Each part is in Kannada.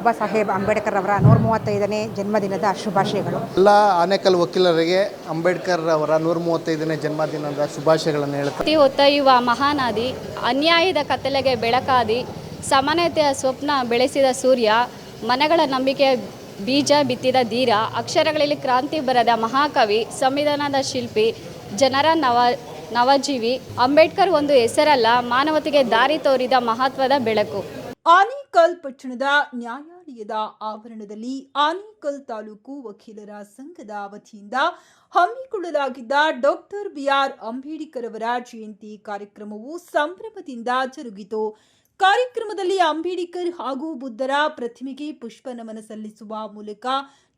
ಬಾಬಾ ಸಾಹೇಬ್ ಅಂಬೇಡ್ಕರ್ ಅವರ 135ನೇ ಜನ್ಮದಿನದ ಶುಭಾಶಯಗಳು. ಎಲ್ಲ ಆನೇಕಲ್ ವಕೀಲರಿಗೆ ಅಂಬೇಡ್ಕರ್ ಅವರ 135ನೇ ಜನ್ಮದಿನದ ಶುಭಾಶಯಗಳನ್ನು ಹೇಳ್ತಾರೆ. ಹೊತ್ತೊಯ್ಯುವ ಮಹಾನಾದಿ, ಅನ್ಯಾಯದ ಕತ್ತಲೆಗೆ ಬೆಳಕಾದಿ, ಸಮಾನತೆಯ ಸ್ವಪ್ನ ಬೆಳೆಸಿದ ಸೂರ್ಯ, ಮನಗಳ ನಂಬಿಕೆಯ ಬೀಜ ಬಿತ್ತಿದ ಧೀರ, ಅಕ್ಷರಗಳಲ್ಲಿ ಕ್ರಾಂತಿ ಬರೆದ ಮಹಾಕವಿ, ಸಂವಿಧಾನದ ಶಿಲ್ಪಿ, ಜನರ ನವಜೀವಿ. ಅಂಬೇಡ್ಕರ್ ಒಂದು ಹೆಸರಲ್ಲ, ಮಾನವತೆಗೆ ದಾರಿ ತೋರಿದ ಮಹತ್ವದ ಬೆಳಕು. ಆನೇಕಲ್ ಪಟ್ಟಣದ ನ್ಯಾಯಾಲಯದ ಆವರಣದಲ್ಲಿ ಆನೇಕಲ್ ತಾಲೂಕು ವಕೀಲರ ಸಂಘದ ವತಿಯಿಂದ ಹಮ್ಮಿಕೊಳ್ಳಲಾಗಿದ್ದ ಡಾಕ್ಟರ್ ಬಿಆರ್ ಅಂಬೇಡ್ಕರ್ ಅವರ ಜಯಂತಿ ಕಾರ್ಯಕ್ರಮವು ಸಂಭ್ರಮದಿಂದ ಜರುಗಿತು. ಕಾರ್ಯಕ್ರಮದಲ್ಲಿ ಅಂಬೇಡ್ಕರ್ ಹಾಗೂ ಬುದ್ಧರ ಪ್ರತಿಮೆಗೆ ಪುಷ್ಪ ನಮನ ಸಲ್ಲಿಸುವ ಮೂಲಕ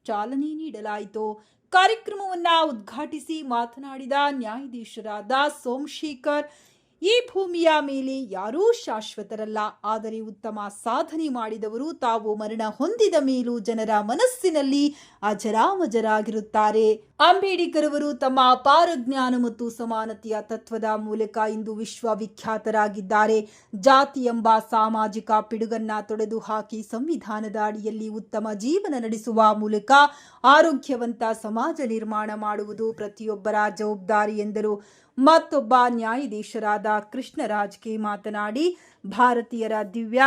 ಚಾಲನೆ ನೀಡಲಾಯಿತು. ಕಾರ್ಯಕ್ರಮವನ್ನು ಉದ್ಘಾಟಿಸಿ ಮಾತನಾಡಿದ ನ್ಯಾಯಾಧೀಶರಾದ ಸೋಮಶೇಖರ್, ಈ ಭೂಮಿಯ ಮೇಲೆ ಯಾರೂ ಶಾಶ್ವತರಲ್ಲ, ಆದರೆ ಉತ್ತಮ ಸಾಧನೆ ಮಾಡಿದವರು ತಾವು ಮರಣ ಹೊಂದಿದ ಮೇಲೂ ಜನರ ಮನಸ್ಸಿನಲ್ಲಿ ಅಜರಾಮಜರಾಗಿರುತ್ತಾರೆ. ಅಂಬೇಡ್ಕರ್ ಅವರು ತಮ್ಮ ಅಪಾರ ಜ್ಞಾನ ಮತ್ತು ಸಮಾನತೆಯ ತತ್ವದ ಮೂಲಕ ಇಂದು ವಿಶ್ವವಿಖ್ಯಾತರಾಗಿದ್ದಾರೆ. ಜಾತಿ ಎಂಬ ಸಾಮಾಜಿಕ ಪಿಡುಗನ್ನ ತೊಡೆದು ಹಾಕಿ ಸಂವಿಧಾನದ ಅಡಿಯಲ್ಲಿ ಉತ್ತಮ ಜೀವನ ನಡೆಸುವ ಮೂಲಕ ಆರೋಗ್ಯವಂತ ಸಮಾಜ ನಿರ್ಮಾಣ ಮಾಡುವುದು ಪ್ರತಿಯೊಬ್ಬರ ಜವಾಬ್ದಾರಿ ಎಂದರು. ಮತ್ತೊಬ್ಬ ನ್ಯಾಯಾಧೀಶರಾದ ಕೃಷ್ಣರಾಜ್ ಕೆ ಮಾತನಾಡಿ, ಭಾರತೀಯರ ದಿವ್ಯ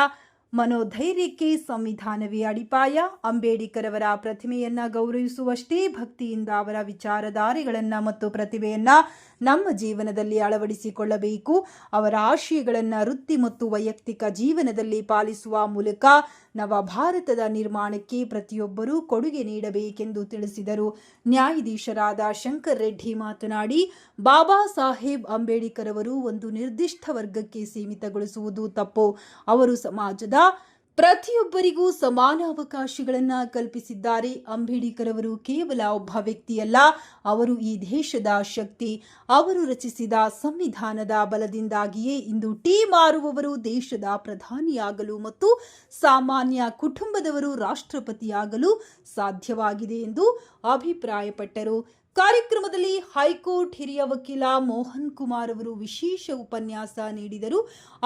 ಮನೋಧೈರ್ಯಕ್ಕೆ ಸಂವಿಧಾನವೇ ಅಡಿಪಾಯ. ಅಂಬೇಡ್ಕರ್ ಅವರ ಪ್ರತಿಮೆಯನ್ನ ಗೌರವಿಸುವಷ್ಟೇ ಭಕ್ತಿಯಿಂದ ಅವರ ವಿಚಾರಧಾರೆಗಳನ್ನು ಮತ್ತು ಪ್ರತಿಭೆಯನ್ನ ನಮ್ಮ ಜೀವನದಲ್ಲಿ ಅಳವಡಿಸಿಕೊಳ್ಳಬೇಕು. ಅವರ ಆಶಯಗಳನ್ನು ವೃತ್ತಿ ಮತ್ತು ವೈಯಕ್ತಿಕ ಜೀವನದಲ್ಲಿ ಪಾಲಿಸುವ ಮೂಲಕ ನವ ಭಾರತದ ನಿರ್ಮಾಣಕ್ಕೆ ಪ್ರತಿಯೊಬ್ಬರೂ ಕೊಡುಗೆ ನೀಡಬೇಕೆಂದು ತಿಳಿಸಿದರು. ನ್ಯಾಯಾಧೀಶರಾದ ಶಂಕರ್ ರೆಡ್ಡಿ ಮಾತನಾಡಿ, ಬಾಬಾ ಸಾಹೇಬ್ ಅಂಬೇಡ್ಕರ್ ಅವರು ಒಂದು ನಿರ್ದಿಷ್ಟ ವರ್ಗಕ್ಕೆ ಸೀಮಿತಗೊಳಿಸುವುದು ತಪ್ಪು. ಅವರು ಸಮಾಜದ ಪ್ರತಿಯೊಬ್ಬರಿಗೂ ಸಮಾನ ಅವಕಾಶಗಳನ್ನು ಕಲ್ಪಿಸಿದ್ದಾರೆ. ಅಂಬೇಡ್ಕರ್ ಅವರು ಕೇವಲ ಒಬ್ಬ ವ್ಯಕ್ತಿಯಲ್ಲ, ಅವರು ಈ ದೇಶದ ಶಕ್ತಿ. ಅವರು ರಚಿಸಿದ ಸಂವಿಧಾನದ ಬಲದಿಂದಾಗಿಯೇ ಇಂದು ಟೀ ಮಾರುವವರು ದೇಶದ ಪ್ರಧಾನಿಯಾಗಲು ಮತ್ತು ಸಾಮಾನ್ಯ ಕುಟುಂಬದವರು ರಾಷ್ಟ್ರಪತಿಯಾಗಲು ಸಾಧ್ಯವಾಗಿದೆ ಎಂದು ಅಭಿಪ್ರಾಯಪಟ್ಟರು. ಕಾರ್ಯಕ್ರಮದಲ್ಲಿ ಹೈಕೋರ್ಟ್ ಹಿರಿಯ ವಕೀಲ ಮೋಹನ್ ಕುಮಾರ್ ಅವರು ವಿಶೇಷ ಉಪನ್ಯಾಸ ನೀಡಿದರು.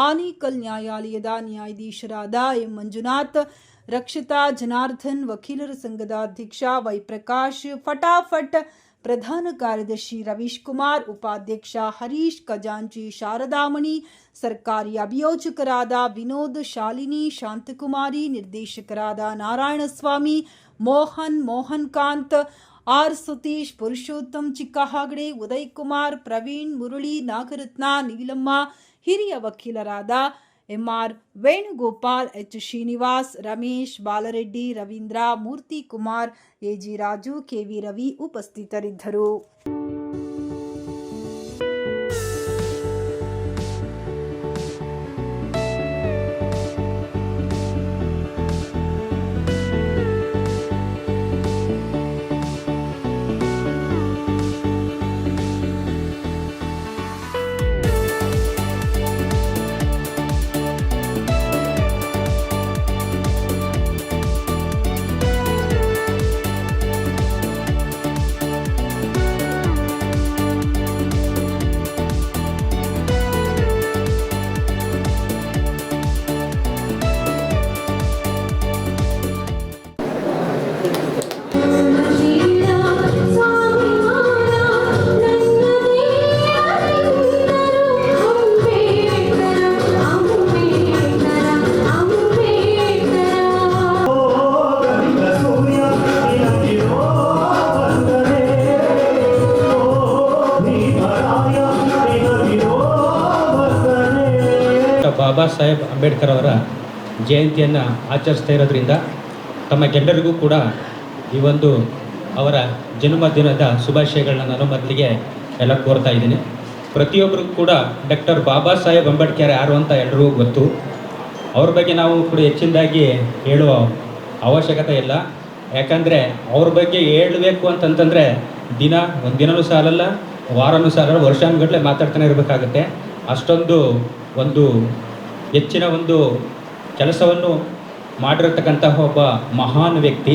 ಆನೇಕಲ್ ನ್ಯಾಯಾಲಯದ ನ್ಯಾಯಾಧೀಶರಾದ ಎಂ ಮಂಜುನಾಥ್, ರಕ್ಷಿತಾ ಜನಾರ್ದನ್, ವಕೀಲರ ಸಂಘದ ಅಧ್ಯಕ್ಷ ವೈ ಪ್ರಕಾಶ್, ಫಟಾಫಟ್ ಪ್ರಧಾನ ಕಾರ್ಯದರ್ಶಿ ರವೀಶ್ ಕುಮಾರ್, ಉಪಾಧ್ಯಕ್ಷ ಹರೀಶ್, ಖಜಾಂಚಿ ಶಾರದಾಮಣಿ, ಸರ್ಕಾರಿ ಅಭಿಯೋಜಕರಾದ ವಿನೋದ್, ಶಾಲಿನಿ, ಶಾಂತಕುಮಾರಿ, ನಿರ್ದೇಶಕರಾದ ನಾರಾಯಣಸ್ವಾಮಿ, ಮೋಹನ್ ಕಾಂತ್, ಆರ್ ಸತೀಶ್, ಪುರುಷೋತ್ತಮ್ ಚಿಕ್ಕಹಾಗಡೆ, ಉದಯ್ ಕುಮಾರ್, ಪ್ರವೀಣ್, ಮುರಳಿ, ನಾಗರತ್ನ, ನೀಲಮ್ಮ, ಹಿರಿಯ ವಕೀಲರಾದ ಎಂಆರ್ ವೇಣುಗೋಪಾಲ್, ಎಚ್ ಶ್ರೀನಿವಾಸ್, ರಮೇಶ್, ಬಾಲರೆಡ್ಡಿ, ರವೀಂದ್ರ, ಮೂರ್ತಿ ಕುಮಾರ್, ಎಜಿ ರಾಜು, ಕೆವಿ ರವಿ ಉಪಸ್ಥಿತರಿದ್ದರು. ಬಾಬಾ ಸಾಹೇಬ್ ಅಂಬೇಡ್ಕರ್ ಅವರ ಜಯಂತಿಯನ್ನು ಆಚರಿಸ್ತಾ ಇರೋದ್ರಿಂದ ತಮಗೆಲ್ಲರಿಗೂ ಕೂಡ ಈ ಒಂದು ಅವರ ಜನ್ಮದಿನದ ಶುಭಾಶಯಗಳನ್ನ ನಾನು ಮೊದಲಿಗೆ ಎಲ್ಲ ಕೋರ್ತಾ ಇದ್ದೀನಿ. ಪ್ರತಿಯೊಬ್ಬರಿಗೂ ಕೂಡ ಡಾಕ್ಟರ್ ಬಾಬಾ ಸಾಹೇಬ್ ಅಂಬೇಡ್ಕರ್ ಯಾರು ಅಂತ ಎಲ್ಲರಿಗೂ ಗೊತ್ತು. ಅವ್ರ ಬಗ್ಗೆ ನಾವು ಕೂಡ ಹೆಚ್ಚಿನದಾಗಿ ಹೇಳುವ ಅವಶ್ಯಕತೆ ಇಲ್ಲ. ಯಾಕಂದರೆ ಅವ್ರ ಬಗ್ಗೆ ಹೇಳಬೇಕು ಅಂತಂತಂದರೆ ಒಂದು ದಿನವೂ ಸಾಲಲ್ಲ, ವಾರನೂ ಸಾಲಲ್ಲ, ವರ್ಷಾನುಗಟ್ಟಲೆ ಮಾತಾಡ್ತಾನೆ ಇರಬೇಕಾಗುತ್ತೆ. ಅಷ್ಟೊಂದು ಒಂದು ಹೆಚ್ಚಿನ ಒಂದು ಕೆಲಸವನ್ನು ಮಾಡಿರತಕ್ಕಂತಹ ಒಬ್ಬ ಮಹಾನ್ ವ್ಯಕ್ತಿ.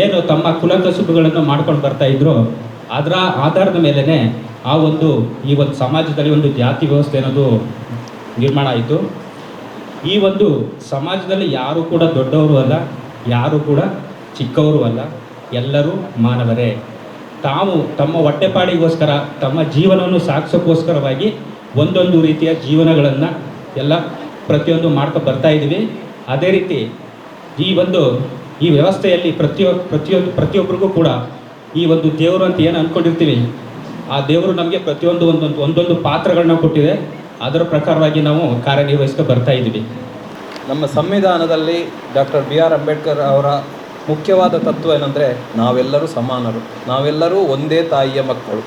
ಏನು ತಮ್ಮ ಕುಲಕಸುಬುಗಳನ್ನು ಮಾಡ್ಕೊಂಡು ಬರ್ತಾಯಿದ್ರು, ಅದರ ಆಧಾರದ ಮೇಲೇ ಈ ಒಂದು ಸಮಾಜದಲ್ಲಿ ಒಂದು ಜಾತಿ ವ್ಯವಸ್ಥೆ ಅನ್ನೋದು ನಿರ್ಮಾಣ ಆಯಿತು. ಈ ಒಂದು ಸಮಾಜದಲ್ಲಿ ಯಾರು ಕೂಡ ದೊಡ್ಡವರು ಅಲ್ಲ, ಯಾರು ಕೂಡ ಚಿಕ್ಕವರು ಅಲ್ಲ, ಎಲ್ಲರೂ ಮಾನವರೇ. ತಾವು ತಮ್ಮ ಹೊಟ್ಟೆಪಾಡಿಗೋಸ್ಕರ, ತಮ್ಮ ಜೀವನವನ್ನು ಸಾಗಿಸೋಕ್ಕೋಸ್ಕರವಾಗಿ ಒಂದೊಂದು ರೀತಿಯ ಜೀವನಗಳನ್ನು ಎಲ್ಲ ಪ್ರತಿಯೊಂದು ಮಾಡ್ಕೊ ಬರ್ತಾ ಇದ್ದೀವಿ. ಅದೇ ರೀತಿ ಈ ವ್ಯವಸ್ಥೆಯಲ್ಲಿ ಪ್ರತಿಯೊಬ್ಬರಿಗೂ ಕೂಡ ಈ ಒಂದು ದೇವರು ಅಂತ ಏನು ಅಂದ್ಕೊಂಡಿರ್ತೀವಿ, ಆ ದೇವರು ನಮಗೆ ಪ್ರತಿಯೊಂದು ಒಂದೊಂದು ಪಾತ್ರಗಳನ್ನ ಕೊಟ್ಟಿದೆ. ಅದರ ಪ್ರಕಾರವಾಗಿ ನಾವು ಕಾರ್ಯನಿರ್ವಹಿಸ್ತಾ ಬರ್ತಾ ಇದ್ದೀವಿ. ನಮ್ಮ ಸಂವಿಧಾನದಲ್ಲಿ ಡಾಕ್ಟರ್ ಬಿ ಆರ್ ಅಂಬೇಡ್ಕರ್ ಅವರ ಮುಖ್ಯವಾದ ತತ್ವ ಏನಂದರೆ ನಾವೆಲ್ಲರೂ ಸಮಾನರು, ನಾವೆಲ್ಲರೂ ಒಂದೇ ತಾಯಿಯ ಮಕ್ಕಳು.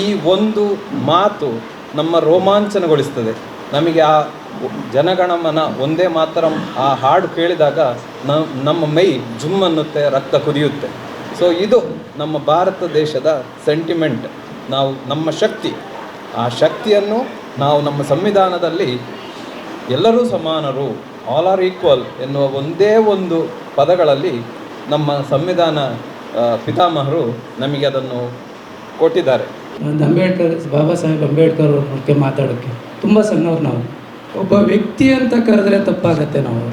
ಈ ಒಂದು ಮಾತು ನಮ್ಮ ರೋಮಾಂಚನಗೊಳಿಸ್ತದೆ. ನಮಗೆ ಆ ಜನಗಣಮನ ಒಂದೇ ಮಾತರಂ ಆ ಹಾಡು ಕೇಳಿದಾಗ ನಮ್ಮ ಮೈ ಜುಮ್ ಅನ್ನುತ್ತೆ, ರಕ್ತ ಕುದಿಯುತ್ತೆ. ಸೊ ಇದು ನಮ್ಮ ಭಾರತ ದೇಶದ ಸೆಂಟಿಮೆಂಟ್. ನಮ್ಮ ಶಕ್ತಿ, ಆ ಶಕ್ತಿಯನ್ನು ನಾವು ನಮ್ಮ ಸಂವಿಧಾನದಲ್ಲಿ ಎಲ್ಲರೂ ಸಮಾನರು, ಆಲ್ ಆರ್ ಈಕ್ವಲ್ ಎನ್ನುವ ಒಂದೇ ಒಂದು ಪದಗಳಲ್ಲಿ ನಮ್ಮ ಸಂವಿಧಾನ ಪಿತಾಮಹರು ನಮಗೆ ಅದನ್ನು ಕೊಟ್ಟಿದ್ದಾರೆ. ಬಾಬಾ ಸಾಹೇಬ್ ಅಂಬೇಡ್ಕರ್ ಅವ್ರ ಬಗ್ಗೆ ಮಾತಾಡೋಕ್ಕೆ ತುಂಬ ಸಣ್ಣವ್ರು. ನಾವು ಒಬ್ಬ ವ್ಯಕ್ತಿ ಅಂತ ಕರೆದ್ರೆ ತಪ್ಪಾಗತ್ತೆ. ನಾವು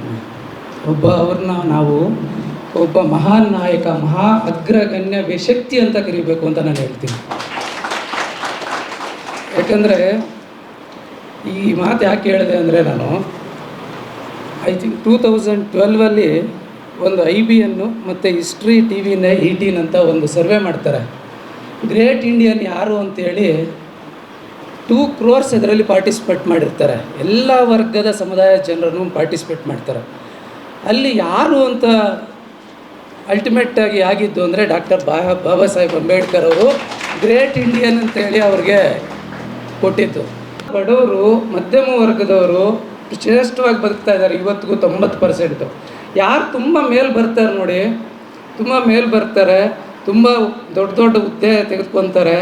ಒಬ್ಬ ಮಹಾನ್ ನಾಯಕ, ಮಹಾ ಅಗ್ರಗಣ್ಯ ವ್ಯಕ್ತಿ ಅಂತ ಕರಿಬೇಕು ಅಂತ ನಾನು ಹೇಳ್ತೀನಿ. ಯಾಕಂದರೆ ಈ ಮಾತು ಯಾಕೆ ಹೇಳಿದೆ ಅಂದರೆ, ನಾನು ಐ ಥಿಂಕ್ 2012 ಒಂದು IBN ಮತ್ತು ಹಿಸ್ಟ್ರಿ TV 18 ಅಂತ ಒಂದು ಸರ್ವೆ ಮಾಡ್ತಾರೆ. ಗ್ರೇಟ್ ಇಂಡಿಯನ್ ಯಾರು ಅಂತೇಳಿ 2 crores ಅದರಲ್ಲಿ ಪಾರ್ಟಿಸಿಪೇಟ್ ಮಾಡಿರ್ತಾರೆ. ಎಲ್ಲ ವರ್ಗದ ಸಮುದಾಯ ಜನರನ್ನು ಪಾರ್ಟಿಸಿಪೇಟ್ ಮಾಡ್ತಾರೆ. ಅಲ್ಲಿ ಯಾರು ಅಂತ ಅಲ್ಟಿಮೇಟಾಗಿ ಆಗಿದ್ದು ಅಂದರೆ ಡಾಕ್ಟರ್ ಬಾಬಾ ಸಾಹೇಬ್ ಅಂಬೇಡ್ಕರ್ ಅವರು ಗ್ರೇಟ್ ಇಂಡಿಯನ್ ಅಂತೇಳಿ ಅವ್ರಿಗೆ ಕೊಟ್ಟಿದ್ದು. ಬಡವರು, ಮಧ್ಯಮ ವರ್ಗದವರು ಶ್ರೇಷ್ಠವಾಗಿ ಬದುಕ್ತಾ ಇದ್ದಾರೆ ಇವತ್ತಿಗೂ 90%. ಯಾರು ತುಂಬ ಮೇಲೆ ಬರ್ತಾರೆ ನೋಡಿ, ತುಂಬ ಮೇಲೆ ಬರ್ತಾರೆ, ತುಂಬ ದೊಡ್ಡ ದೊಡ್ಡ ಹುದ್ದೆ ತೆಗೆದುಕೊತಾರೆ,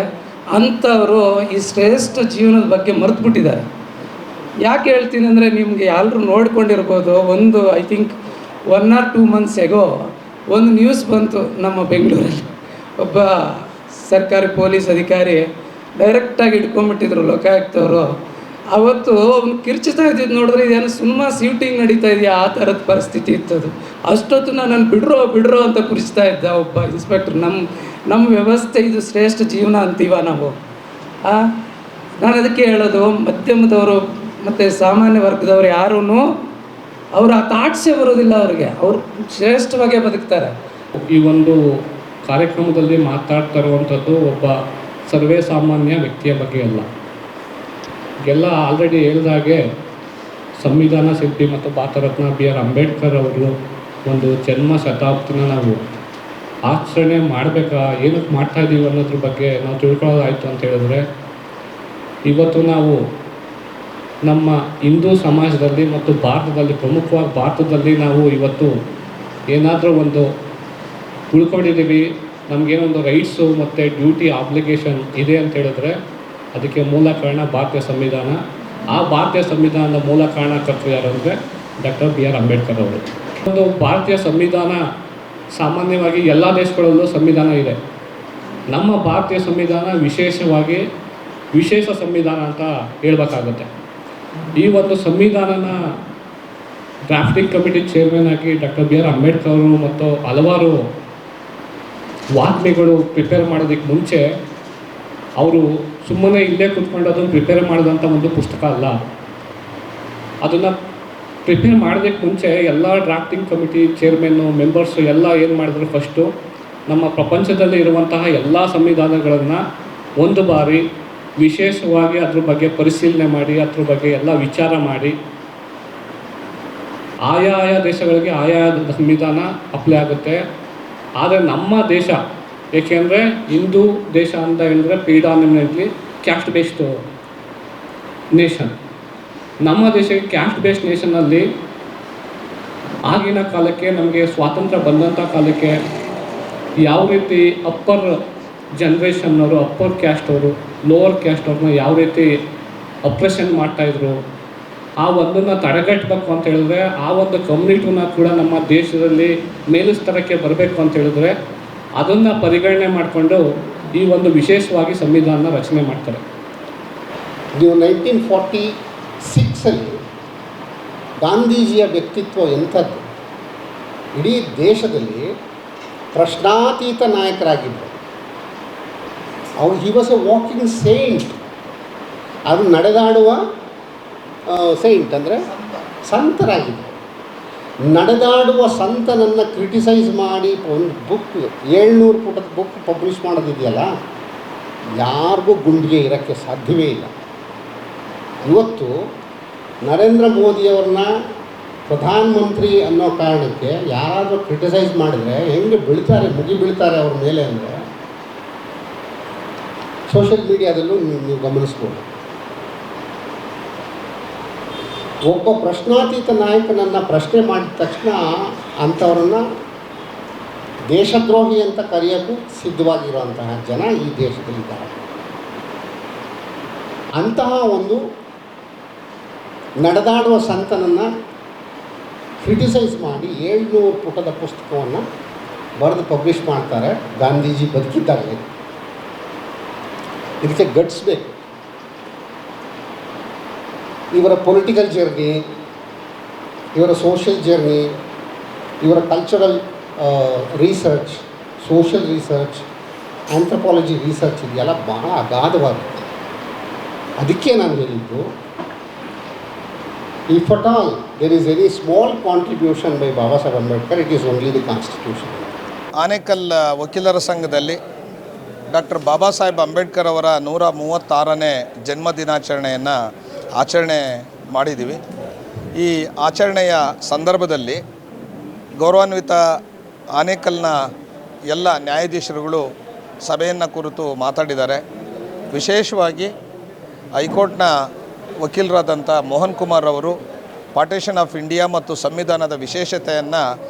ಅಂಥವರು ಈ ಶ್ರೇಷ್ಠ ಜೀವನದ ಬಗ್ಗೆ ಮರೆತುಬಿಟ್ಟಿದ್ದಾರೆ. ಯಾಕೆ ಹೇಳ್ತೀನಿ ಅಂದರೆ, ನಿಮಗೆ ಎಲ್ಲರೂ ನೋಡ್ಕೊಂಡಿರ್ಬೋದು, ಒಂದು I think 1 or 2 months ago ಒಂದು ನ್ಯೂಸ್ ಬಂತು ನಮ್ಮ ಬೆಂಗಳೂರಲ್ಲಿ. ಒಬ್ಬ ಸರ್ಕಾರಿ ಪೊಲೀಸ್ ಅಧಿಕಾರಿ ಡೈರೆಕ್ಟಾಗಿ ಹಿಡ್ಕೊಂಡ್ಬಿಟ್ಟಿದ್ರು ಲೋಕಾಯುಕ್ತವರು. ಅವತ್ತು ಅವ್ನು ಕಿರ್ಚ್ತಾ ಇದ್ದಿದ್ದು ನೋಡಿದ್ರೆ ಇದೇನು ಸಿನಿಮಾ ಶೂಟಿಂಗ್ ನಡೀತಾ ಇದೆಯಾ ಆ ಥರದ ಪರಿಸ್ಥಿತಿ ಇತ್ತದು. ಅಷ್ಟೊತ್ತು ನಾನು ಬಿಡ್ರೋ ಅಂತ ಕುರಿಸ್ತಾ ಇದ್ದ ಒಬ್ಬ ಇನ್ಸ್ಪೆಕ್ಟ್ರ್. ನಮ್ಮ ವ್ಯವಸ್ಥೆ ಇದು ಶ್ರೇಷ್ಠ ಜೀವನ ಅಂತೀವ ನಾವು. ನಾನು ಅದಕ್ಕೆ ಹೇಳೋದು, ಮಧ್ಯಮದವರು ಮತ್ತು ಸಾಮಾನ್ಯ ವರ್ಗದವರು ಯಾರೂ ಅವ್ರು ಆ ತಾಟ್ಸೇ ಬರೋದಿಲ್ಲ ಅವ್ರಿಗೆ. ಅವರು ಶ್ರೇಷ್ಠವಾಗೇ ಬದುಕ್ತಾರೆ. ಈ ಒಂದು ಕಾರ್ಯಕ್ರಮದಲ್ಲಿ ಮಾತಾಡ್ತಾ ಇರುವಂಥದ್ದು ಒಬ್ಬ ಸರ್ವೇ ಸಾಮಾನ್ಯ ವ್ಯಕ್ತಿಯ ಬಗ್ಗೆ ಅಲ್ಲ. ಎಲ್ಲ ಆಲ್ರೆಡಿ ಹೇಳಿದಾಗೆ ಸಂವಿಧಾನ ಶಿಲ್ಪಿ ಮತ್ತು ಭಾರತ ರತ್ನ ಬಿ ಆರ್ ಅಂಬೇಡ್ಕರ್ ಅವರು ಒಂದು ಜನ್ಮ ಶತಾಬ್ದಿನ ನಾವು ಆಚರಣೆ ಮಾಡಬೇಕಾ, ಏನಕ್ಕೆ ಮಾಡ್ತಾಯಿದ್ದೀವಿ ಅನ್ನೋದ್ರ ಬಗ್ಗೆ ನಾವು ತಿಳ್ಕೊಳ್ಳೋದಾಯಿತು ಅಂತ ಹೇಳಿದ್ರೆ, ಇವತ್ತು ನಾವು ನಮ್ಮ ಹಿಂದೂ ಸಮಾಜದಲ್ಲಿ ಮತ್ತು ಭಾರತದಲ್ಲಿ, ಪ್ರಮುಖವಾಗಿ ಭಾರತದಲ್ಲಿ ನಾವು ಇವತ್ತು ಏನಾದರೂ ಒಂದು ಉಳ್ಕೊಂಡಿದ್ದೀವಿ, ನಮಗೇನೊಂದು ರೈಟ್ಸು ಮತ್ತು ಡ್ಯೂಟಿ ಆಬ್ಲಿಗೇಷನ್ ಇದೆ ಅಂತ ಹೇಳಿದ್ರೆ ಅದಕ್ಕೆ ಮೂಲ ಕಾರಣ ಭಾರತೀಯ ಸಂವಿಧಾನ. ಆ ಭಾರತೀಯ ಸಂವಿಧಾನದ ಮೂಲ ಕಾರಣಕರ್ತರು ಯಾರು ಅಂದರೆ ಡಾಕ್ಟರ್ ಬಿ ಆರ್ ಅಂಬೇಡ್ಕರ್ ಅವರು. ಒಂದು ಭಾರತೀಯ ಸಂವಿಧಾನ ಸಾಮಾನ್ಯವಾಗಿ ಎಲ್ಲ ದೇಶಗಳಲ್ಲೂ ಸಂವಿಧಾನ ಇದೆ. ನಮ್ಮ ಭಾರತೀಯ ಸಂವಿಧಾನ ವಿಶೇಷ ಸಂವಿಧಾನ ಅಂತ ಹೇಳಬೇಕಾಗುತ್ತೆ. ಈ ಒಂದು ಸಂವಿಧಾನನ ಡ್ರಾಫ್ಟಿಂಗ್ ಕಮಿಟಿ ಚೇರ್ಮನ್ ಆಗಿ ಡಾಕ್ಟರ್ ಬಿ ಆರ್ ಅಂಬೇಡ್ಕರ್ ಅವರು ಮತ್ತು ಹಲವಾರು ವಾಗ್ಮಿಗಳು ಪ್ರಿಪೇರ್ ಮಾಡೋದಕ್ಕೆ ಮುಂಚೆ ಅವರು ಸುಮ್ಮನೆ ಇಲ್ಲೇ ಕೂತ್ಕೊಂಡು ಅದನ್ನು ಪ್ರಿಪೇರ್ ಮಾಡಿದಂಥ ಒಂದು ಪುಸ್ತಕ ಅಲ್ಲ. ಅದನ್ನು ಪ್ರಿಪೇರ್ ಮಾಡೋದಕ್ಕೆ ಮುಂಚೆ ಎಲ್ಲ ಡ್ರಾಫ್ಟಿಂಗ್ ಕಮಿಟಿ ಚೇರ್ಮನ್ನು, ಮೆಂಬರ್ಸು ಎಲ್ಲ ಏನು ಮಾಡಿದ್ರು, ಫಸ್ಟು ನಮ್ಮ ಪ್ರಪಂಚದಲ್ಲಿ ಇರುವಂತಹ ಎಲ್ಲ ಸಂವಿಧಾನಗಳನ್ನು ಒಂದು ಬಾರಿ ವಿಶೇಷವಾಗಿ ಅದ್ರ ಬಗ್ಗೆ ಪರಿಶೀಲನೆ ಮಾಡಿ, ಅದ್ರ ಬಗ್ಗೆ ಎಲ್ಲ ವಿಚಾರ ಮಾಡಿ, ಆಯಾ ದೇಶಗಳಿಗೆ ಆಯಾ ಸಂವಿಧಾನ ಅಪ್ಲೈ ಆಗುತ್ತೆ. ಆದರೆ ನಮ್ಮ ದೇಶ, ಏಕೆಂದರೆ ಹಿಂದೂ ದೇಶ ಅಂತ ಹೇಳಿದ್ರೆ ಪ್ರಿಡಾಮಿನೆಂಟ್ಲಿ ಕ್ಯಾಸ್ಟ್ ಬೇಸ್ಡ್ ನೇಷನ್. ನಮ್ಮ ದೇಶಕ್ಕೆ ಕ್ಯಾಸ್ಟ್ ಬೇಸ್ಡ್ ನೇಷನ್ನಲ್ಲಿ ಆಗಿನ ಕಾಲಕ್ಕೆ, ನಮಗೆ ಸ್ವಾತಂತ್ರ್ಯ ಬಂದಂಥ ಕಾಲಕ್ಕೆ ಯಾವ ರೀತಿ ಅಪ್ಪರ್ ಜನ್ರೇಷನ್ನವರು, ಅಪ್ಪರ್ ಕ್ಯಾಸ್ಟ್ ಅವರು ಲೋವರ್ ಕ್ಯಾಸ್ಟ್ ಅವ್ರನ್ನ ಯಾವ ರೀತಿ ಅಪ್ರೆಷನ್ ಮಾಡ್ತಾಯಿದ್ರು, ಆ ಒಂದನ್ನು ತಡೆಗಟ್ಟಬೇಕು ಅಂತ ಹೇಳಿದ್ರೆ, ಆ ಒಂದು ಕಮ್ಯುನಿಟಿನ ಕೂಡ ನಮ್ಮ ದೇಶದಲ್ಲಿ ಮೇಲುಸ್ತರಕ್ಕೆ ಬರಬೇಕು ಅಂತ ಹೇಳಿದ್ರೆ ಅದನ್ನು ಪರಿಗಣನೆ ಮಾಡಿಕೊಂಡು ಈ ಒಂದು ವಿಶೇಷವಾಗಿ ಸಂವಿಧಾನ ರಚನೆ ಮಾಡ್ತಾರೆ. ನೀವು 1946 ಗಾಂಧೀಜಿಯ ವ್ಯಕ್ತಿತ್ವ ಎಂಥದ್ದು, ಇಡೀ ದೇಶದಲ್ಲಿ ಪ್ರಶ್ನಾತೀತ ನಾಯಕರಾಗಿದ್ದರು. ಅವರು he was A walking Saint. ಅದು ನಡೆದಾಡುವ ಸೇಂಟ್ ಅಂದರೆ ಸಂತರಾಗಿದ್ದರು. ನಡೆದಾಡುವ ಸಂತನನ್ನು ಕ್ರಿಟಿಸೈಸ್ ಮಾಡಿ ಒಂದು ಬುಕ್ 700 ಪುಟದ ಬುಕ್ ಪಬ್ಲಿಷ್ ಮಾಡೋದಿದೆಯಲ್ಲ, ಯಾರಿಗೂ ಗುಂಡಿಗೆ ಇರೋಕ್ಕೆ ಸಾಧ್ಯವೇ ಇಲ್ಲ. ಇವತ್ತು ನರೇಂದ್ರ ಮೋದಿಯವ್ರನ್ನ ಪ್ರಧಾನಮಂತ್ರಿ ಅನ್ನೋ ಕಾರಣಕ್ಕೆ ಯಾರಾದರೂ ಕ್ರಿಟಿಸೈಸ್ ಮಾಡಿದರೆ ಹೆಂಗೆ ಮುಗಿ ಬೀಳ್ತಾರೆ ಅವ್ರ ಮೇಲೆ ಅಂದರೆ ಸೋಷಿಯಲ್ ಮೀಡಿಯಾದಲ್ಲೂ ನೀವು ಗಮನಿಸ್ಬೋದು. ಒಬ್ಬ ಪ್ರಶ್ನಾತೀತ ನಾಯಕನನ್ನು ಪ್ರಶ್ನೆ ಮಾಡಿದ ತಕ್ಷಣ ಅಂಥವ್ರನ್ನು ದೇಶದ್ರೋಹಿ ಅಂತ ಕರೆಯೋಕ್ಕೂ ಸಿದ್ಧವಾಗಿರುವಂತಹ ಜನ ಈ ದೇಶದಲ್ಲಿದ್ದಾರೆ. ಅಂತಹ ಒಂದು ನಡೆದಾಡುವ ಸಂತನನ್ನು ಕ್ರಿಟಿಸೈಸ್ ಮಾಡಿ 700 ಪುಟದ ಪುಸ್ತಕವನ್ನು ಬರೆದು ಪಬ್ಲಿಷ್ ಮಾಡ್ತಾರೆ ಗಾಂಧೀಜಿ ಬದುಕಿದ್ದಾಗಲೇ. ಇದಕ್ಕೆ ಗಟ್ಸ್ ಬೇಕು. ಇವರ ಪೊಲಿಟಿಕಲ್ ಜರ್ನಿ, ಇವರ ಸೋಷಿಯಲ್ ಜರ್ನಿ, ಇವರ cultural research, social research, anthropology research ಇದೆಯಲ್ಲ ಬಹಳ ಅಗಾಧವಾಗಿದೆ. ಅದಕ್ಕೆ ನಾನು ಹೇಳಿದ್ದು, if at all there is any small contribution by Baba Saheb Ambedkar, it is only the Constitution. Anekal ವಕೀಲರ ಸಂಘದಲ್ಲಿ ಡಾಕ್ಟರ್ ಬಾಬಾ ಸಾಹೇಬ್ ಅಂಬೇಡ್ಕರ್ ಅವರ 136ನೇ ಜನ್ಮದಿನಾಚರಣೆಯನ್ನು ಆಚರಣೆ ಮಾಡಿದ್ದೀವಿ. ಈ ಆಚರಣೆಯ ಸಂದರ್ಭದಲ್ಲಿ ಗೌರವಾನ್ವಿತ ಆನೇಕಲ್ನ ಎಲ್ಲ ನ್ಯಾಯಾಧೀಶರುಗಳು ಸಭೆಯನ್ನು ಕುರಿತು ಮಾತಾಡಿದ್ದಾರೆ. ವಿಶೇಷವಾಗಿ ಹೈಕೋರ್ಟ್ನ ವಕೀಲರಾದಂಥ ಮೋಹನ್ ಕುಮಾರ್ ಅವರು ಪಾರ್ಟಿಷನ್ ಆಫ್ ಇಂಡಿಯಾ ಮತ್ತು ಸಂವಿಧಾನದ ವಿಶೇಷತೆಯನ್ನು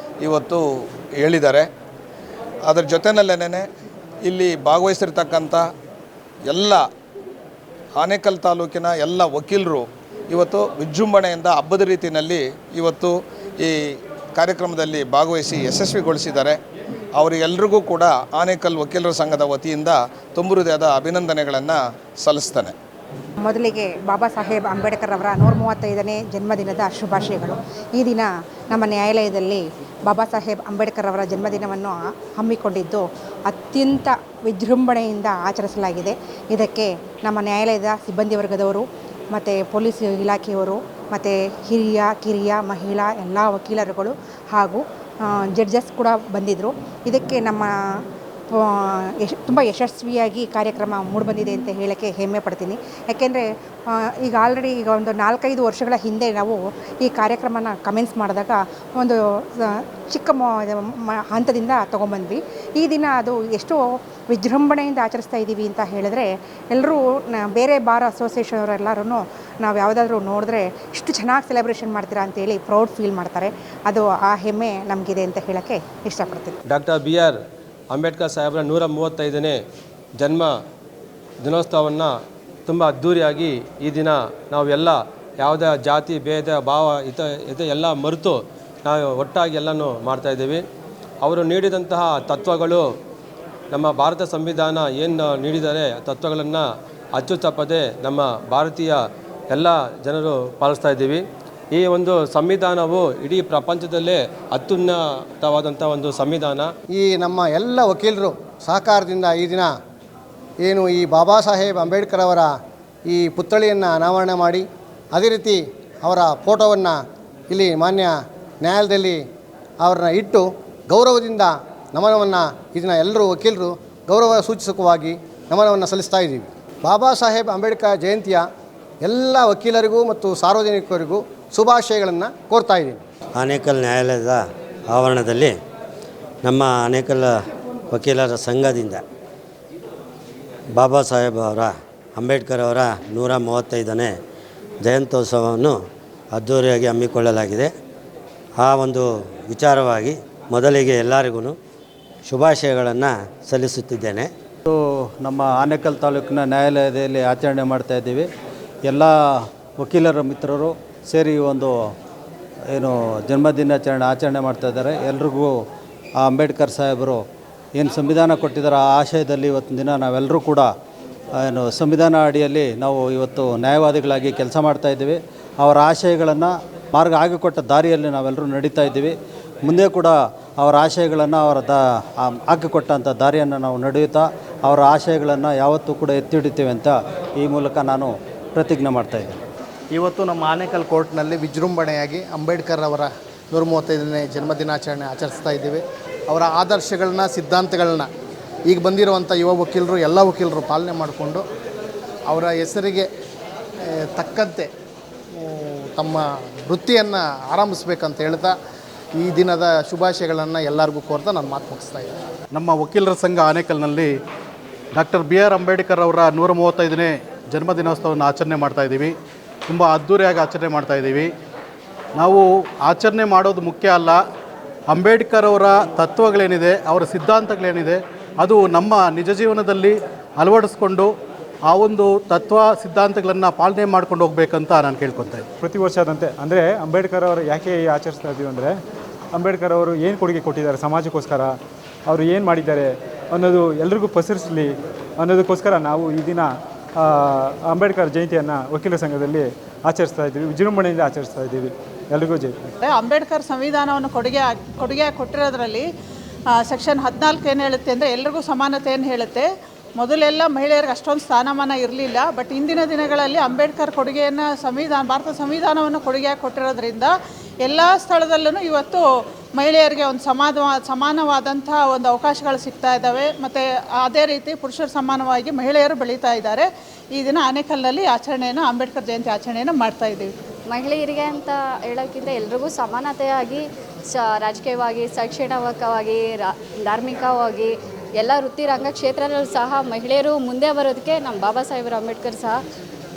ಇವತ್ತು ಹೇಳಿದ್ದಾರೆ. ಅದರ ಜೊತೆಯಲ್ಲೇ ಇಲ್ಲಿ ಭಾಗವಹಿಸಿರ್ತಕ್ಕಂಥ ಎಲ್ಲ ಆನೇಕಲ್ ತಾಲೂಕಿನ ಎಲ್ಲ ವಕೀಲರು ಇವತ್ತು ವಿಜೃಂಭಣೆಯಿಂದ ಹಬ್ಬದ ರೀತಿಯಲ್ಲಿ ಇವತ್ತು ಈ ಕಾರ್ಯಕ್ರಮದಲ್ಲಿ ಭಾಗವಹಿಸಿ ಯಶಸ್ವಿಗೊಳಿಸಿದ್ದಾರೆ. ಅವರಿಗೆಲ್ಲರಿಗೂ ಕೂಡ ಆನೇಕಲ್ ವಕೀಲರ ಸಂಘದ ವತಿಯಿಂದ ತುಂಬು ಹೃದಯದ ಅಭಿನಂದನೆಗಳನ್ನು ಸಲ್ಲಿಸ್ತಾನೆ. ಮೊದಲಿಗೆ ಬಾಬಾ ಸಾಹೇಬ್ ಅಂಬೇಡ್ಕರ್ ಅವರ 135ನೇ ಜನ್ಮದಿನದ ಶುಭಾಶಯಗಳು. ಈ ದಿನ ನಮ್ಮ ನ್ಯಾಯಾಲಯದಲ್ಲಿ ಬಾಬಾ ಸಾಹೇಬ್ ಅಂಬೇಡ್ಕರ್ ಅವರ ಜನ್ಮದಿನವನ್ನು ಹಮ್ಮಿಕೊಂಡಿದ್ದು ಅತ್ಯಂತ ವಿಜೃಂಭಣೆಯಿಂದ ಆಚರಿಸಲಾಗಿದೆ. ಇದಕ್ಕೆ ನಮ್ಮ ನ್ಯಾಯಾಲಯದ ಸಿಬ್ಬಂದಿ ವರ್ಗದವರು ಮತ್ತು ಪೊಲೀಸ್ ಇಲಾಖೆಯವರು ಮತ್ತು ಹಿರಿಯ ಕಿರಿಯ ಮಹಿಳಾ ಎಲ್ಲ ವಕೀಲರುಗಳು ಹಾಗೂ ಜಡ್ಜಸ್ ಕೂಡ ಬಂದಿದ್ದರು. ಇದಕ್ಕೆ ನಮ್ಮ ತುಂಬ ಯಶಸ್ವಿಯಾಗಿ ಕಾರ್ಯಕ್ರಮ ಮೂಡಿಬಂದಿದೆ ಅಂತ ಹೇಳೋಕ್ಕೆ ಹೆಮ್ಮೆ ಪಡ್ತೀನಿ. ಯಾಕೆಂದರೆ ಈಗ ಆಲ್ರೆಡಿ ಈಗ ಒಂದು 4-5 ವರ್ಷಗಳ ಹಿಂದೆ ನಾವು ಈ ಕಾರ್ಯಕ್ರಮನ ಕಮೆನ್ಸ್ ಮಾಡಿದಾಗ ಒಂದು ಚಿಕ್ಕ ಹಂತದಿಂದ ತೊಗೊಂಬಂದ್ವಿ. ಈ ದಿನ ಅದು ಎಷ್ಟು ವಿಜೃಂಭಣೆಯಿಂದ ಆಚರಿಸ್ತಾ ಇದ್ದೀವಿ ಅಂತ ಹೇಳಿದ್ರೆ, ಎಲ್ಲರೂ ಬೇರೆ ಬಾರ್ ಅಸೋಸಿಯೇಷನ್ ಅವರೆಲ್ಲರೂ ನಾವು ಯಾವುದಾದ್ರೂ ನೋಡಿದ್ರೆ ಇಷ್ಟು ಚೆನ್ನಾಗಿ ಸೆಲೆಬ್ರೇಷನ್ ಮಾಡ್ತೀರಾ ಅಂತೇಳಿ ಪ್ರೌಡ್ ಫೀಲ್ ಮಾಡ್ತಾರೆ. ಅದು ಆ ಹೆಮ್ಮೆ ನಮಗಿದೆ ಅಂತ ಹೇಳೋಕ್ಕೆ ಇಷ್ಟಪಡ್ತೀನಿ. ಡಾಕ್ಟರ್ BR ಅಂಬೇಡ್ಕರ್ ಸಾಹೇಬರ 135ನೇ ಜನ್ಮ ದಿನೋತ್ಸವವನ್ನು ತುಂಬ ಅದ್ಧೂರಿಯಾಗಿ ಈ ದಿನ ನಾವೆಲ್ಲ ಯಾವುದೇ ಜಾತಿ ಭೇದ ಭಾವ ಇದು ಎಲ್ಲ ಮರೆತು ನಾವು ಒಟ್ಟಾಗಿ ಎಲ್ಲನೂ ಮಾಡ್ತಾಯಿದ್ದೀವಿ. ಅವರು ನೀಡಿದಂತಹ ತತ್ವಗಳು, ನಮ್ಮ ಭಾರತ ಸಂವಿಧಾನ ಏನು ನೀಡಿದರೆ ತತ್ವಗಳನ್ನು ಅಚ್ಚು ತಪ್ಪದೆ ನಮ್ಮ ಭಾರತೀಯ ಎಲ್ಲ ಜನರು ಪಾಲಿಸ್ತಾ ಇದ್ದೀವಿ. ಈ ಒಂದು ಸಂವಿಧಾನವು ಇಡೀ ಪ್ರಪಂಚದಲ್ಲೇ ಅತ್ಯುನ್ನತವಾದಂಥ ಒಂದು ಸಂವಿಧಾನ. ಈ ನಮ್ಮ ಎಲ್ಲ ವಕೀಲರು ಸಹಕಾರದಿಂದ ಈ ದಿನ ಏನು ಈ ಬಾಬಾ ಸಾಹೇಬ್ ಅಂಬೇಡ್ಕರ್ ಅವರ ಈ ಪುತ್ಥಳಿಯನ್ನು ಅನಾವರಣ ಮಾಡಿ, ಅದೇ ರೀತಿ ಅವರ ಫೋಟೋವನ್ನು ಇಲ್ಲಿ ಮಾನ್ಯ ನ್ಯಾಯಾಲಯದಲ್ಲಿ ಅವ್ರನ್ನ ಇಟ್ಟು ಗೌರವದಿಂದ ನಮನವನ್ನು ಇದನ್ನು ಎಲ್ಲರೂ ವಕೀಲರು ಗೌರವ ಸೂಚಕವಾಗಿ ನಮನವನ್ನು ಸಲ್ಲಿಸ್ತಾ ಇದ್ದೀವಿ. ಬಾಬಾ ಸಾಹೇಬ್ ಅಂಬೇಡ್ಕರ್ ಜಯಂತಿಯ ಎಲ್ಲ ವಕೀಲರಿಗೂ ಮತ್ತು ಸಾರ್ವಜನಿಕರಿಗೂ ಶುಭಾಶಯಗಳನ್ನು ಕೋರ್ತಾ ಇದ್ದೀನಿ. ಆನೇಕಲ್ ನ್ಯಾಯಾಲಯದ ಆವರಣದಲ್ಲಿ ನಮ್ಮ ಆನೇಕಲ್ ವಕೀಲರ ಸಂಘದಿಂದ ಬಾಬಾ ಸಾಹೇಬ್ ಅಂಬೇಡ್ಕರ್ ಅವರ 135ನೇ ಜಯಂತ್ಯೋತ್ಸವವನ್ನು ಅದ್ಧೂರಿಯಾಗಿ ಹಮ್ಮಿಕೊಳ್ಳಲಾಗಿದೆ. ಆ ಒಂದು ವಿಚಾರವಾಗಿ ಮೊದಲಿಗೆ ಎಲ್ಲರಿಗೂ ಶುಭಾಶಯಗಳನ್ನು ಸಲ್ಲಿಸುತ್ತಿದ್ದೇನೆ. ನಮ್ಮ ಆನೇಕಲ್ ತಾಲೂಕಿನ ನ್ಯಾಯಾಲಯದಲ್ಲಿ ಆಚರಣೆ ಮಾಡ್ತಾ ಇದ್ದೀವಿ. ಎಲ್ಲ ವಕೀಲರ ಮಿತ್ರರು ಸೇರಿ ಒಂದು ಏನು ಜನ್ಮದಿನಾಚರಣೆ ಆಚರಣೆ ಮಾಡ್ತಾ ಇದ್ದಾರೆ. ಎಲ್ರಿಗೂ ಆ ಅಂಬೇಡ್ಕರ್ ಸಾಹೇಬರು ಏನು ಸಂವಿಧಾನ ಕೊಟ್ಟಿದ್ದಾರೆ ಆ ಆಶಯದಲ್ಲಿ ಇವತ್ತಿನ ದಿನ ನಾವೆಲ್ಲರೂ ಕೂಡ ಏನು ಸಂವಿಧಾನ ಅಡಿಯಲ್ಲಿ ನಾವು ಇವತ್ತು ನ್ಯಾಯವಾದಿಗಳಾಗಿ ಕೆಲಸ ಮಾಡ್ತಾಯಿದ್ದೀವಿ. ಅವರ ಆಶಯಗಳನ್ನು ಮಾರ್ಗ ಹಾಕಿಕೊಟ್ಟ ದಾರಿಯಲ್ಲಿ ನಾವೆಲ್ಲರೂ ನಡೀತಾ ಇದ್ದೀವಿ. ಮುಂದೆ ಕೂಡ ಅವರ ಆಶಯಗಳನ್ನು ಹಾಕಿಕೊಟ್ಟಂಥ ದಾರಿಯನ್ನು ನಾವು ನಡೆಯುತ್ತಾ ಅವರ ಆಶಯಗಳನ್ನು ಯಾವತ್ತೂ ಕೂಡ ಎತ್ತಿ ಹಿಡಿತೇವೆ ಅಂತ ಈ ಮೂಲಕ ನಾನು ಪ್ರತಿಜ್ಞೆ ಮಾಡ್ತಾಯಿದ್ದೇನೆ. ಇವತ್ತು ನಮ್ಮ ಆನೇಕಲ್ ಕೋರ್ಟ್ನಲ್ಲಿ ವಿಜೃಂಭಣೆಯಾಗಿ ಅಂಬೇಡ್ಕರ್ ಅವರ 135ನೇ ಜನ್ಮದಿನಾಚರಣೆ ಆಚರಿಸ್ತಾ ಇದ್ದೀವಿ. ಅವರ ಆದರ್ಶಗಳನ್ನ, ಸಿದ್ಧಾಂತಗಳನ್ನ ಈಗ ಬಂದಿರುವಂಥ ಯುವ ವಕೀಲರು, ಎಲ್ಲ ವಕೀಲರು ಪಾಲನೆ ಮಾಡಿಕೊಂಡು ಅವರ ಹೆಸರಿಗೆ ತಕ್ಕಂತೆ ತಮ್ಮ ವೃತ್ತಿಯನ್ನು ಆರಂಭಿಸ್ಬೇಕಂತ ಹೇಳ್ತಾ ಈ ದಿನದ ಶುಭಾಶಯಗಳನ್ನು ಎಲ್ಲರಿಗೂ ಕೋರ್ತಾ ನಾನು ಮಾತು ಮುಗಿಸ್ತಾ ಇದ್ದೀನಿ. ನಮ್ಮ ವಕೀಲರ ಸಂಘ ಆನೇಕಲ್ನಲ್ಲಿ ಡಾಕ್ಟರ್ BR ಅಂಬೇಡ್ಕರ್ ಅವರ 135ನೇ ಜನ್ಮದಿನೋತ್ಸವವನ್ನು ಆಚರಣೆ ಮಾಡ್ತಾಯಿದ್ದೀವಿ. ತುಂಬ ಅದ್ಧೂರಿಯಾಗಿ ಆಚರಣೆ ಮಾಡ್ತಾಯಿದ್ದೀವಿ. ನಾವು ಆಚರಣೆ ಮಾಡೋದು ಮುಖ್ಯ ಅಲ್ಲ, ಅಂಬೇಡ್ಕರ್ ಅವರ ತತ್ವಗಳೇನಿದೆ, ಅವರ ಸಿದ್ಧಾಂತಗಳೇನಿದೆ ಅದು ನಮ್ಮ ನಿಜ ಜೀವನದಲ್ಲಿ ಅಳವಡಿಸ್ಕೊಂಡು ಆ ಒಂದು ತತ್ವ ಸಿದ್ಧಾಂತಗಳನ್ನು ಪಾಲನೆ ಮಾಡ್ಕೊಂಡು ಹೋಗ್ಬೇಕಂತ ನಾನು ಕೇಳ್ಕೊತಾ ಇದ್ದೀನಿ. ಪ್ರತಿ ವರ್ಷದಂತೆ ಅಂದರೆ ಅಂಬೇಡ್ಕರ್ ಅವರು ಯಾಕೆ ಆಚರಿಸ್ತಾ ಇದ್ದೀವಿ ಅಂದರೆ, ಅಂಬೇಡ್ಕರ್ ಅವರು ಏನು ಕೊಡುಗೆ ಕೊಟ್ಟಿದ್ದಾರೆ ಸಮಾಜಕ್ಕೋಸ್ಕರ, ಅವರು ಏನು ಮಾಡಿದ್ದಾರೆ ಅನ್ನೋದು ಎಲ್ರಿಗೂ ಪಸರಿಸಲಿ ಅನ್ನೋದಕ್ಕೋಸ್ಕರ ನಾವು ಈ ದಿನ ಅಂಬೇಡ್ಕರ್ ಜಯಂತಿಯನ್ನು ವಕೀಲರ ಸಂಘದಲ್ಲಿ ಆಚರಿಸ್ತಾ ಇದ್ದೀವಿ, ವಿಜೃಂಭಣೆಯಿಂದ ಆಚರಿಸ್ತಾ ಇದ್ದೀವಿ. ಎಲ್ರಿಗೂ ಜೈ. ಅಂಬೇಡ್ಕರ್ ಸಂವಿಧಾನವನ್ನು ಕೊಡುಗೆ ಕೊಟ್ಟಿರೋದ್ರಲ್ಲಿ ಸೆಕ್ಷನ್ 14 ಏನು ಹೇಳುತ್ತೆ ಅಂದರೆ ಎಲ್ರಿಗೂ ಸಮಾನತೆಯನ್ನು ಹೇಳುತ್ತೆ. ಮೊದಲೆಲ್ಲ ಮಹಿಳೆಯರಿಗೆ ಅಷ್ಟೊಂದು ಸ್ಥಾನಮಾನ ಇರಲಿಲ್ಲ, ಬಟ್ ಇಂದಿನ ದಿನಗಳಲ್ಲಿ ಅಂಬೇಡ್ಕರ್ ಕೊಡುಗೆಯನ್ನು ಭಾರತ ಸಂವಿಧಾನವನ್ನು ಕೊಡುಗೆಯಾಗಿ ಕೊಟ್ಟಿರೋದ್ರಿಂದ ಎಲ್ಲ ಸ್ಥಳದಲ್ಲೂ ಇವತ್ತು ಮಹಿಳೆಯರಿಗೆ ಒಂದು ಸಮಾನವಾದಂಥ ಒಂದು ಅವಕಾಶಗಳು ಸಿಗ್ತಾ ಇದ್ದಾವೆ. ಮತ್ತು ಅದೇ ರೀತಿ ಪುರುಷರ ಸಮಾನವಾಗಿ ಮಹಿಳೆಯರು ಬೆಳೀತಾ ಇದ್ದಾರೆ. ಈ ದಿನ ಆನೇಕಲ್ನಲ್ಲಿ ಅಂಬೇಡ್ಕರ್ ಜಯಂತಿ ಆಚರಣೆಯನ್ನು ಮಾಡ್ತಾ ಇದ್ದೀವಿ. ಮಹಿಳೆಯರಿಗೆ ಅಂತ ಹೇಳೋಕ್ಕಿಂತ ಎಲ್ರಿಗೂ ಸಮಾನತೆಯಾಗಿ ರಾಜಕೀಯವಾಗಿ, ಶೈಕ್ಷಣಿಕವಾಗಿ, ಧಾರ್ಮಿಕವಾಗಿ ಎಲ್ಲ ವೃತ್ತಿ ರಂಗಕ್ಷೇತ್ರದಲ್ಲೂ ಸಹ ಮಹಿಳೆಯರು ಮುಂದೆ ಬರೋದಕ್ಕೆ ನಮ್ಮ ಬಾಬಾ ಸಾಹೇಬ್ ಅಂಬೇಡ್ಕರ್ ಸಹ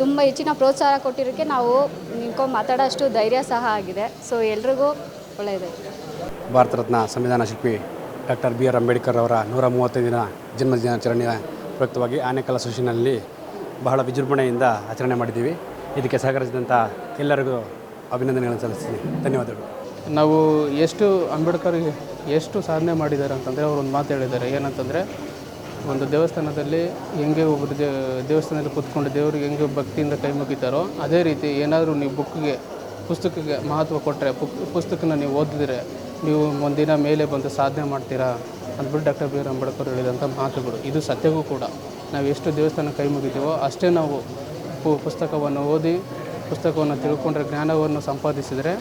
ತುಂಬ ಹೆಚ್ಚಿನ ಪ್ರೋತ್ಸಾಹ ಕೊಟ್ಟಿರೋಕ್ಕೆ ನಾವು ನಿಂತ್ಕೊಂಡು ಮಾತಾಡೋಷ್ಟು ಧೈರ್ಯ ಸಹ ಆಗಿದೆ. ಸೊ ಎಲ್ರಿಗೂ ಒಳ್ಳೆಯದು. ಭಾರತ ರತ್ನ ಸಂವಿಧಾನ ಶಿಲ್ಪಿ ಡಾಕ್ಟರ್ BR ಅಂಬೇಡ್ಕರ್ ಅವರ 135ನೇ ಜನ್ಮದಿನಾಚರಣೆಯ ಪ್ರಯುಕ್ತವಾಗಿ ಆನೇಕಲ್ ಅಸೋಸಿಯೇಷನ್ನಲ್ಲಿ ಬಹಳ ವಿಜೃಂಭಣೆಯಿಂದ ಆಚರಣೆ ಮಾಡಿದ್ದೀವಿ. ಇದಕ್ಕೆ ಸಹಕರಿಸಿದಂಥ ಎಲ್ಲರಿಗೂ ಅಭಿನಂದನೆಗಳನ್ನು ಸಲ್ಲಿಸ್ತೀನಿ. ಧನ್ಯವಾದಗಳು. ನಾವು ಅಂಬೇಡ್ಕರ್ ಎಷ್ಟು ಸಾಧನೆ ಮಾಡಿದ್ದಾರೆ ಅಂತಂದರೆ ಅವರು ಒಂದು ಮಾತು ಹೇಳಿದ್ದಾರೆ. ಏನಂತಂದರೆ, ಒಂದು ದೇವಸ್ಥಾನದಲ್ಲಿ ಹೆಂಗೆ ಒಬ್ಬರು ದೇವಸ್ಥಾನದಲ್ಲಿ ಕೂತ್ಕೊಂಡು ದೇವರಿಗೆ ಹೆಂಗೆ ಭಕ್ತಿಯಿಂದ ಕೈ ಮುಗಿತಾರೋ ಅದೇ ರೀತಿ ಏನಾದರೂ ನೀವು ಪುಸ್ತಕಕ್ಕೆ ಮಹತ್ವ ಕೊಟ್ಟರೆ, ಪುಸ್ತಕನ ನೀವು ಓದಿದ್ರೆ ನೀವು ಒಂದಿನ ಮೇಲೆ ಬಂದು ಸಾಧನೆ ಮಾಡ್ತೀರಾ ಅಂದ್ಬಿಟ್ಟು ಡಾಕ್ಟರ್ BR ಅಂಬೇಡ್ಕರ್ ಹೇಳಿದಂಥ ಮಾತುಗಳು. ಇದು ಸತ್ಯವೂ ಕೂಡ. ನಾವು ಎಷ್ಟು ದೇವಸ್ಥಾನ ಕೈ ಮುಗಿತೀವೋ ಅಷ್ಟೇ ನಾವು ಪುಸ್ತಕವನ್ನು ಓದಿ, ಪುಸ್ತಕವನ್ನು ತಿಳ್ಕೊಂಡ್ರೆ, ಜ್ಞಾನವನ್ನು ಸಂಪಾದಿಸಿದರೆ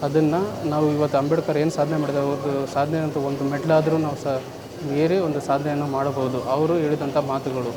ಅದನ್ನು ನಾವು ಇವತ್ತು ಅಂಬೇಡ್ಕರ್ ಏನು ಸಾಧನೆ ಮಾಡಿದ ಅವ್ರದ್ದು ಸಾಧನೆ ಅಂತ ಒಂದು ಮೆಟ್ಲಾದರೂ ನಾವು ಏರಿ ಒಂದು ಸಾಧನೆಯನ್ನು ಮಾಡಬಹುದು. ಅವರು ಹೇಳಿದಂಥ ಮಾತುಗಳು